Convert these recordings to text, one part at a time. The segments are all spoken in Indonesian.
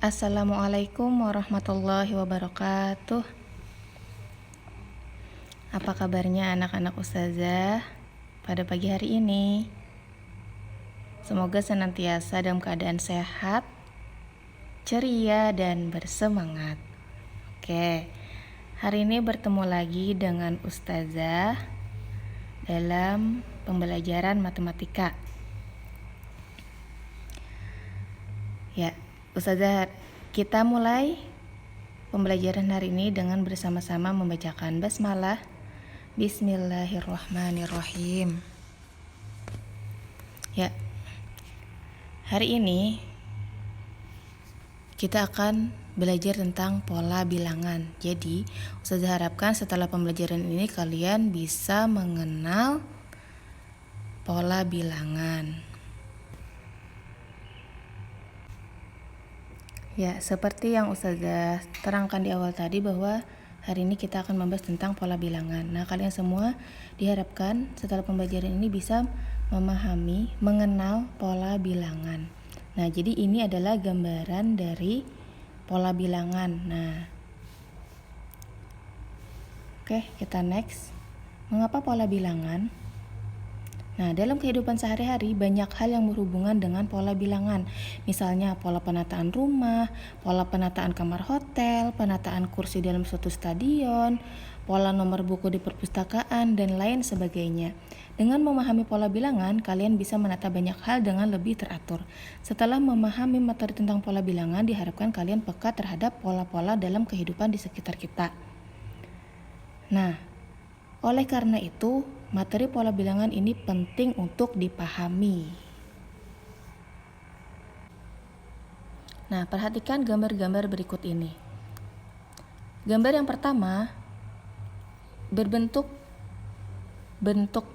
Assalamualaikum warahmatullahi wabarakatuh. Apa kabarnya anak-anak ustazah pada pagi hari ini? Semoga senantiasa dalam keadaan sehat, ceria, dan bersemangat. Oke, hari ini bertemu lagi dengan ustazah dalam pembelajaran matematika. Ya, ustazah, kita mulai pembelajaran hari ini dengan bersama-sama membacakan basmalah. Bismillahirrahmanirrahim. Ya, hari ini kita akan belajar tentang pola bilangan. Jadi, ustazah harapkan setelah pembelajaran ini kalian bisa mengenal pola bilangan. Ya, seperti yang ustazah terangkan di awal tadi bahwa hari ini kita akan membahas tentang pola bilangan. Nah, kalian semua diharapkan setelah pembelajaran ini bisa memahami, mengenal pola bilangan. Nah, jadi ini adalah gambaran dari pola bilangan. Nah, oke, kita next. Mengapa pola bilangan? Nah, dalam kehidupan sehari-hari banyak hal yang berhubungan dengan pola bilangan. Misalnya pola penataan rumah, pola penataan kamar hotel, penataan kursi dalam suatu stadion, pola nomor buku di perpustakaan, dan lain sebagainya. Dengan memahami pola bilangan, kalian bisa menata banyak hal dengan lebih teratur. Setelah memahami materi tentang pola bilangan, diharapkan kalian peka terhadap pola-pola dalam kehidupan di sekitar kita. Nah, oleh karena itu, materi pola bilangan ini penting untuk dipahami. Nah, perhatikan gambar-gambar berikut ini. Gambar yang pertama berbentuk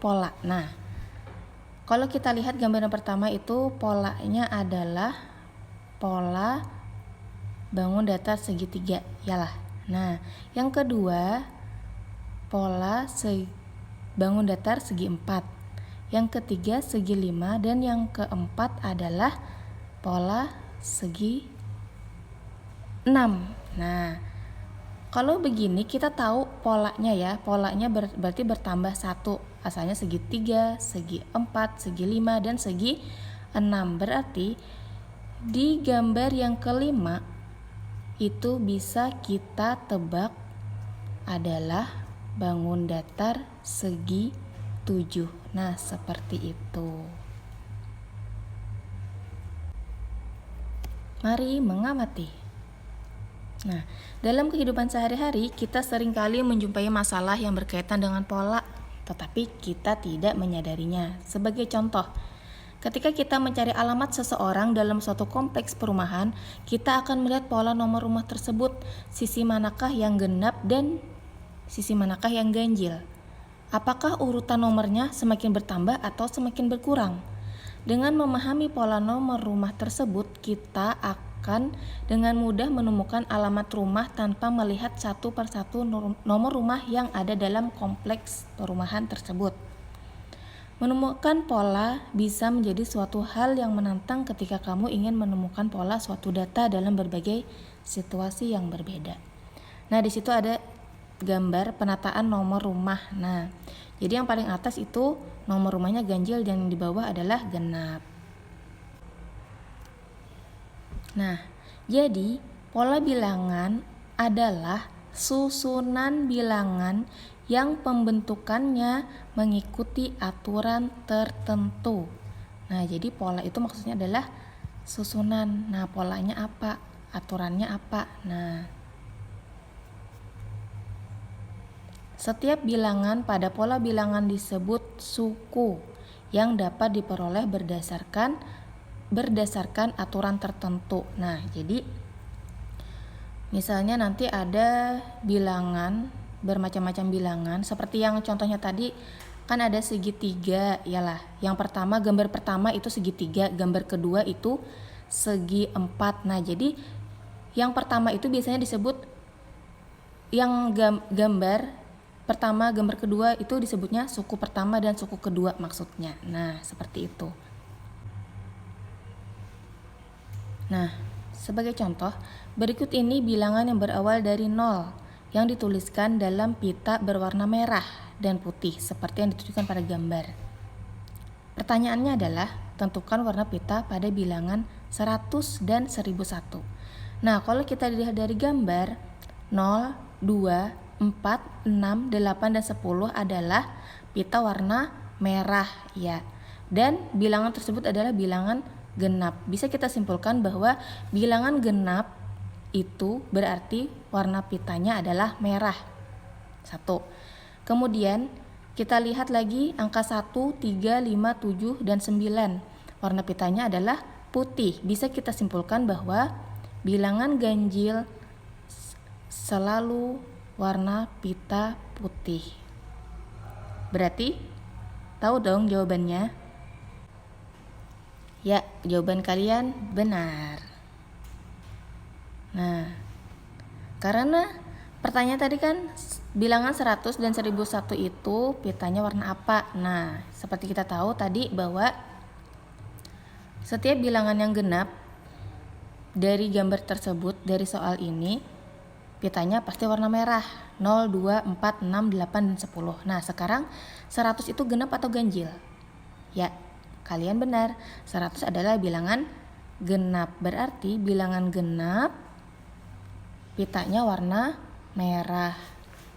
pola. Nah, kalau kita lihat gambar yang pertama itu polanya adalah pola bangun datar segitiga, yalah. Nah, yang kedua pola bangun datar segi 4, yang ketiga segi 5, dan yang keempat adalah pola segi 6. Nah, kalau begini kita tahu polanya ya, polanya berarti bertambah 1, asalnya segi 3, segi 4, segi 5, dan segi 6. Berarti di gambar yang kelima itu bisa kita tebak adalah bangun datar segi 7. Nah, seperti itu. Mari mengamati. Nah, dalam kehidupan sehari-hari kita seringkali menjumpai masalah yang berkaitan dengan pola, tetapi kita tidak menyadarinya. Sebagai contoh, ketika kita mencari alamat seseorang dalam suatu kompleks perumahan, kita akan melihat pola nomor rumah tersebut, sisi manakah yang genap dan sisi manakah yang ganjil. Apakah urutan nomornya semakin bertambah atau semakin berkurang? Dengan memahami pola nomor rumah tersebut, kita akan dengan mudah menemukan alamat rumah tanpa melihat satu persatu nomor rumah yang ada dalam kompleks perumahan tersebut. Menemukan pola bisa menjadi suatu hal yang menantang ketika kamu ingin menemukan pola suatu data dalam berbagai situasi yang berbeda. Nah, di situ ada gambar penataan nomor rumah. Nah, jadi yang paling atas itu nomor rumahnya ganjil dan yang di bawah adalah genap. Nah, jadi pola bilangan adalah susunan bilangan yang pembentukannya mengikuti aturan tertentu. Nah, jadi pola itu maksudnya adalah susunan. Nah, polanya apa? Aturannya apa? Nah, setiap bilangan pada pola bilangan disebut suku yang dapat diperoleh berdasarkan aturan tertentu. Nah, jadi misalnya nanti ada bilangan, bermacam-macam bilangan, seperti yang contohnya tadi kan ada segitiga, yalah. Yang pertama, gambar pertama itu segitiga, gambar kedua itu segi 4. Nah, jadi yang pertama itu biasanya disebut yang gambar pertama, gambar kedua itu disebutnya suku pertama dan suku kedua maksudnya. Nah, seperti itu. Nah, Sebagai contoh, berikut ini bilangan yang berawal dari 0 yang dituliskan dalam pita berwarna merah dan putih seperti yang ditunjukkan pada gambar. Pertanyaannya adalah, tentukan warna pita pada bilangan 100 dan 1001. Nah, kalau kita lihat dari gambar, 0, 2, 4, 6, 8, dan 10 adalah pita warna merah ya. Dan bilangan tersebut adalah bilangan genap. Bisa kita simpulkan bahwa bilangan genap itu berarti warna pitanya adalah merah. 1. Kemudian kita lihat lagi angka 1, 3, 5, 7, dan 9. Warna pitanya adalah putih. Bisa kita simpulkan bahwa bilangan ganjil selalu warna pita putih. Berarti tahu dong jawabannya? Ya, jawaban kalian benar. Nah, karena pertanyaan tadi kan bilangan 100 dan 1001 itu pitanya warna apa? Nah, seperti kita tahu tadi bahwa setiap bilangan yang genap dari gambar tersebut, dari soal ini, pitanya pasti warna merah. 0, 2, 4, 6, 8, dan 10. Nah, sekarang 100 itu genap atau ganjil? Ya, kalian benar. 100 adalah bilangan genap. Berarti bilangan genap pitanya warna merah.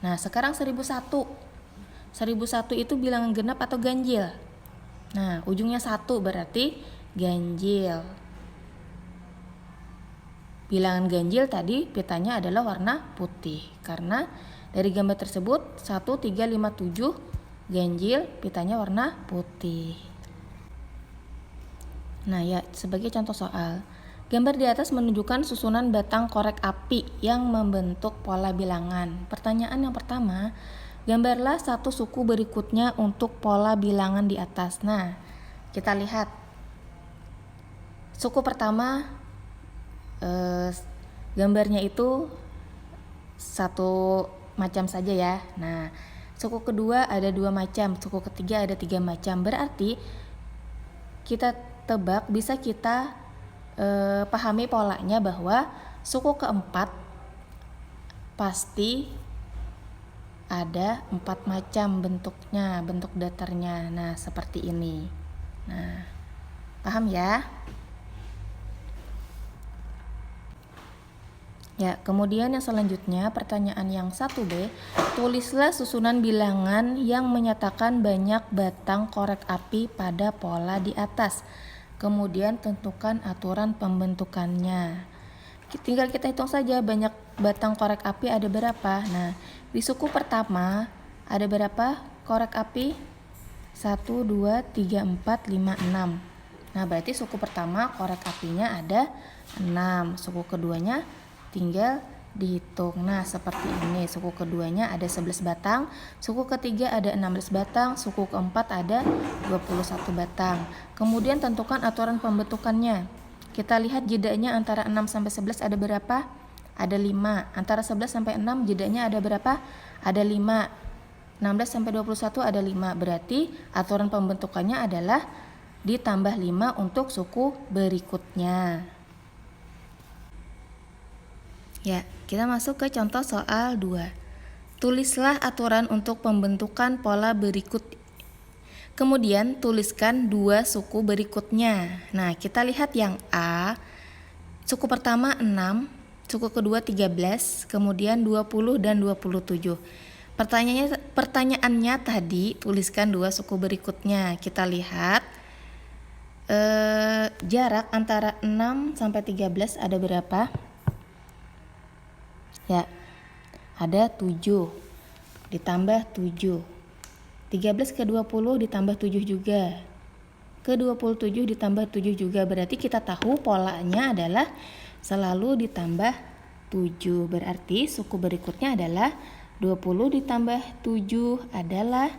Nah, sekarang 1001. 1001 itu bilangan genap atau ganjil? Nah, ujungnya 1 berarti ganjil. Bilangan ganjil tadi pitanya adalah warna putih. Karena dari gambar tersebut 1, 3, 5, 7 ganjil pitanya warna putih. Nah ya, sebagai contoh soal, gambar di atas menunjukkan susunan batang korek api yang membentuk pola bilangan. Pertanyaan yang pertama, gambarlah satu suku berikutnya untuk pola bilangan di atas. Nah, kita lihat. Suku pertama, gambarnya itu satu macam saja ya. Nah, suku kedua ada 2 macam, suku ketiga ada 3 macam. Berarti kita tebak, bisa kita pahami polanya bahwa suku keempat pasti ada 4 macam bentuknya, bentuk datarnya. Nah, seperti ini. Nah, paham ya? Ya, kemudian yang selanjutnya pertanyaan yang 1B, tulislah susunan bilangan yang menyatakan banyak batang korek api pada pola di atas. Kemudian tentukan aturan pembentukannya. Tinggal kita hitung saja banyak batang korek api ada berapa. Nah, di suku pertama ada berapa korek api? 1, 2, 3, 4, 5, 6. Nah, berarti suku pertama korek apinya ada 6. Suku keduanya tinggal dihitung. Nah, seperti ini. Suku keduanya ada 11 batang, suku ketiga ada 16 batang, suku keempat ada 21 batang. Kemudian tentukan aturan pembentukannya. Kita lihat jedanya antara 6 sampai 11 ada berapa? Ada 5. Antara 11 sampai 6 jedanya ada berapa? Ada 5. 16 sampai 21 ada 5. Berarti aturan pembentukannya adalah ditambah 5 untuk suku berikutnya. Ya, kita masuk ke contoh soal 2. Tulislah aturan untuk pembentukan pola berikut. Kemudian tuliskan 2 suku berikutnya. Nah, kita lihat yang A. Suku pertama 6, suku kedua 13, kemudian 20 dan 27. Pertanyaannya tadi tuliskan 2 suku berikutnya. Kita lihat jarak antara 6 sampai 13 ada berapa? Ya, ada 7 ditambah 7. 13 ke 20 ditambah 7 juga. Ke 27 ditambah 7 juga. Berarti kita tahu polanya adalah selalu ditambah 7. Berarti suku berikutnya adalah 20 ditambah 7 adalah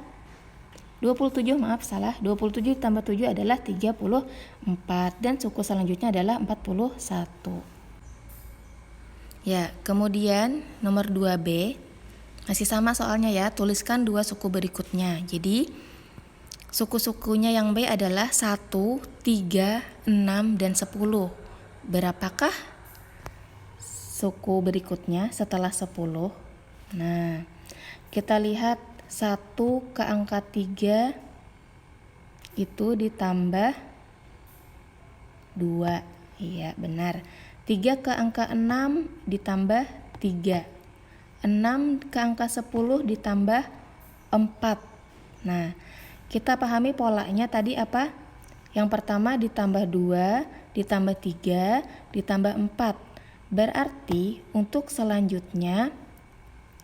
27, 27 ditambah 7 adalah 34. Dan suku selanjutnya adalah 41. Ya, kemudian nomor 2B masih sama soalnya ya, tuliskan 2 suku berikutnya. Jadi suku-sukunya yang B adalah 1, 3, 6, dan 10. Berapakah suku berikutnya setelah 10. Nah, kita lihat 1 ke angka 3 itu ditambah 2. Iya, benar. 3 ke angka 6 ditambah 3. 6 ke angka 10 ditambah 4. Nah, kita pahami polanya tadi apa? Yang pertama ditambah 2, ditambah 3, ditambah 4. Berarti untuk selanjutnya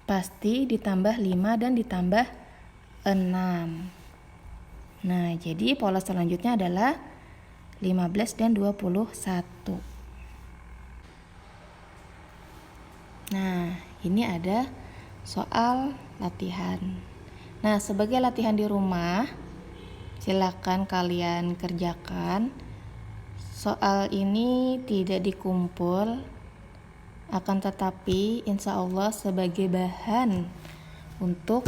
pasti ditambah 5 dan ditambah 6. Nah, jadi pola selanjutnya adalah 15 dan 21. Nah, ini ada soal latihan. Nah, sebagai latihan di rumah, silakan kalian kerjakan. Soal ini tidak dikumpul, akan tetapi insya Allah sebagai bahan untuk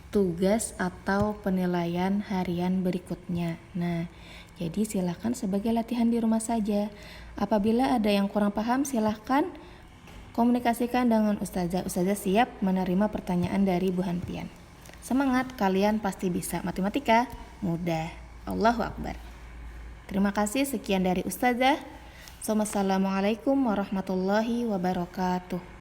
tugas atau penilaian harian berikutnya. Nah, jadi silakan sebagai latihan di rumah saja. Apabila ada yang kurang paham, silakan komunikasikan dengan Ustazah. Ustazah siap menerima pertanyaan dari Bu Hanpian. Semangat, kalian pasti bisa. Matematika mudah. Allahu Akbar. Terima kasih, sekian dari Ustazah. Assalamualaikum warahmatullahi wabarakatuh.